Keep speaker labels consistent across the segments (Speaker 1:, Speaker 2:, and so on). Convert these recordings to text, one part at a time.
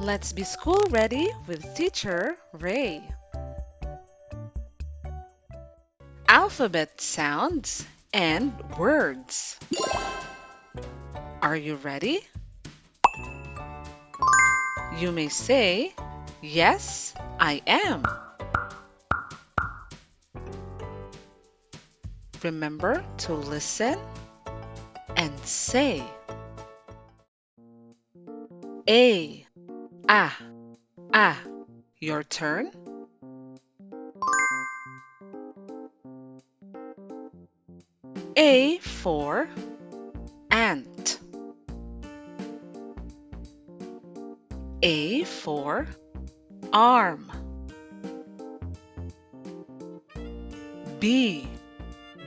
Speaker 1: Let's be school ready with teacher Ray. Alphabet sounds and words. Are you ready? You may say, "Yes, I am." Remember to listen and say. A, ah, ah. Your turn. A for ant. A for arm. B,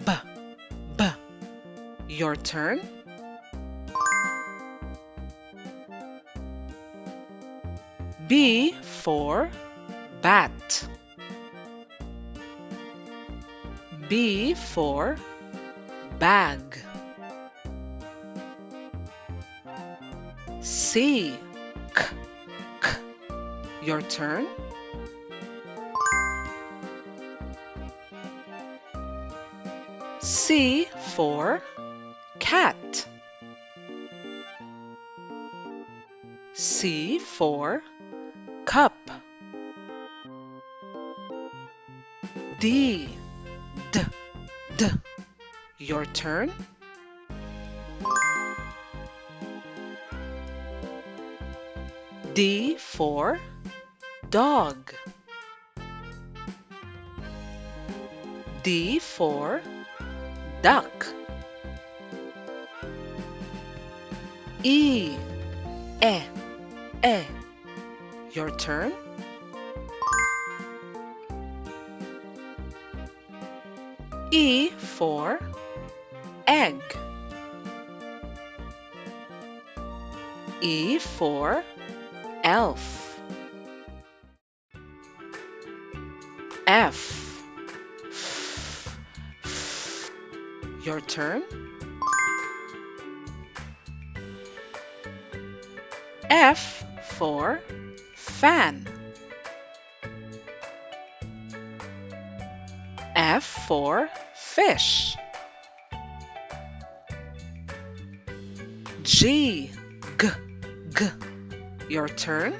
Speaker 1: b, b. Your turn. B for bat. B for bag. C, k, k. Your turn. C for cat. C for cup. D, d, d. Your turn. D for dog. D for duck. E, e, e. Your turn. E for egg. E for elf. F, f, f. Your turn. F for fan. F for fish. G, g, g. Your turn.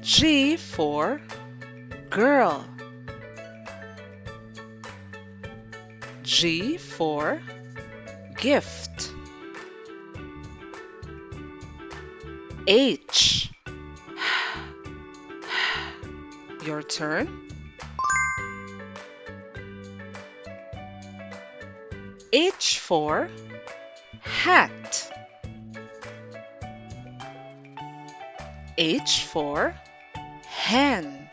Speaker 1: G for girl. G for gift. H, your turn. H for hat. H for hen.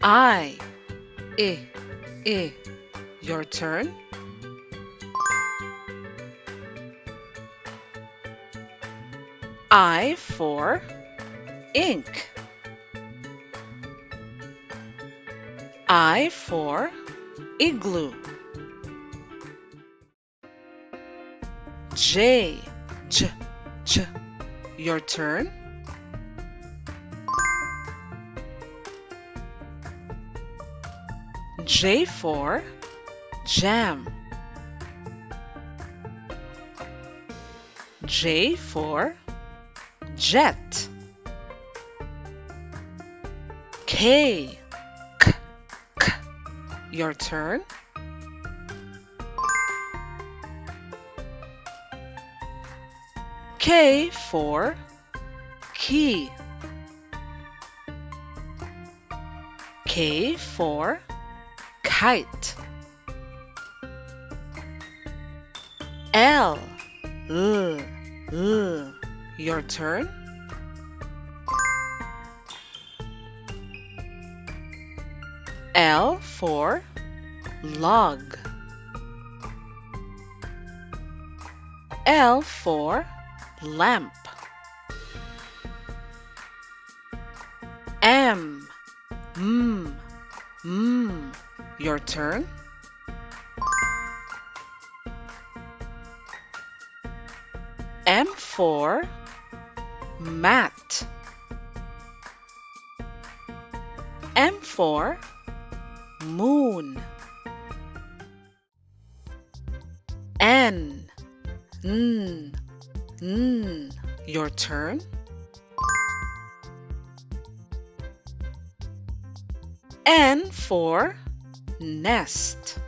Speaker 1: I, your turn. I for ink. I for igloo. J, j, j. Your turn. J for jam. J for jet. K, k, k. Your turn. K for key. K for kite. L, your turn. L for log. L for lamp. M, your turn. M for mat. M for moon. N. N. N. Your turn. N for nest.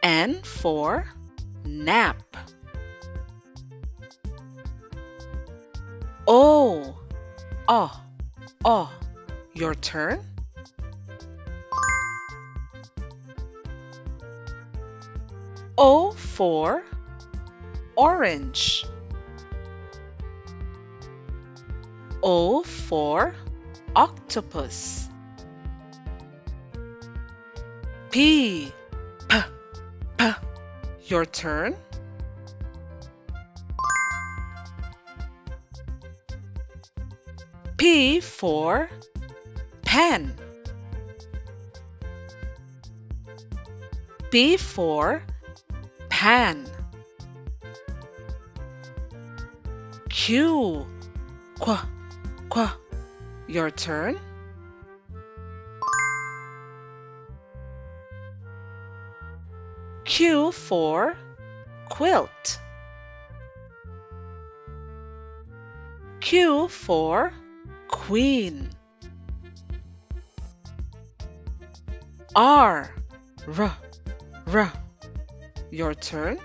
Speaker 1: N for nap. O. Oh. Oh. Your turn. O for orange. O for octopus. P. P. P. Your turn. P for pen. P for pan. Q. Qu. Qu. Your turn. Q for quilt. Q for queen. R. R. R. Your turn.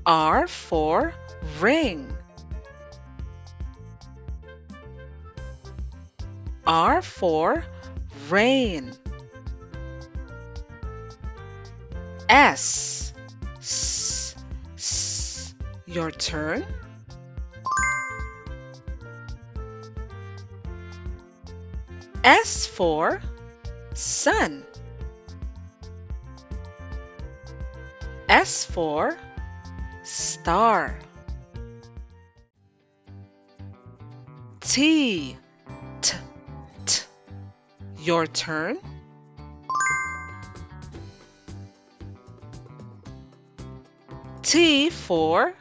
Speaker 1: R for ring. R for rain. S. S. S. Your turn. S for sun. S for star. T. T. T. Your turn. T for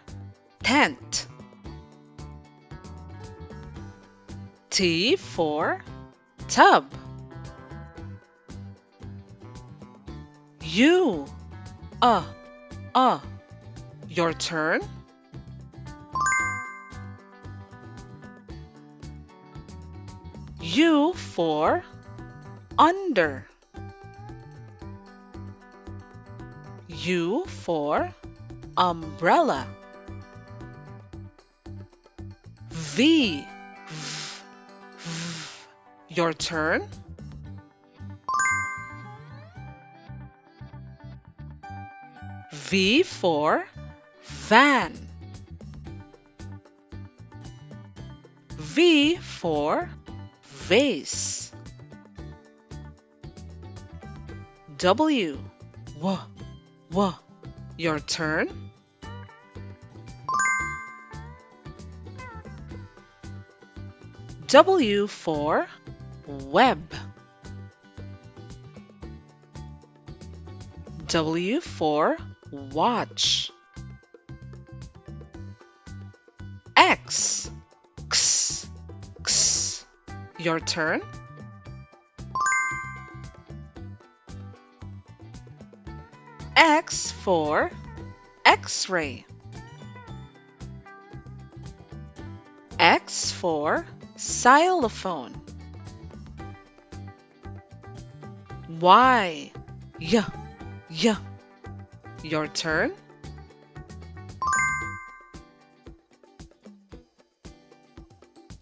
Speaker 1: tent. T for tub. U. Your turn. U for under. U for umbrella. V. V. V. Your turn. V for van. V for vase. W. W. Your turn. W for web. W for watch. X. X. X. Your turn. X for X-ray. X for xylophone. Y. Y. Your turn.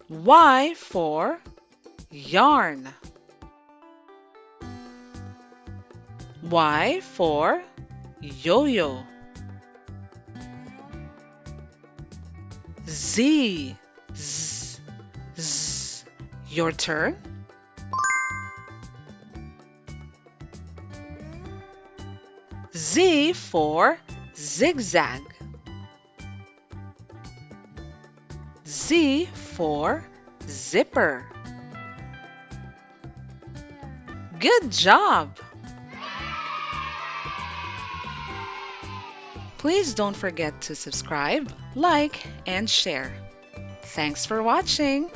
Speaker 1: Y for yarn. Y for yo-yo. Z. Z. Z. Your turn. Z for zigzag. Z for zipper. Good job! Please don't forget to subscribe, like, and share. Thanks for watching.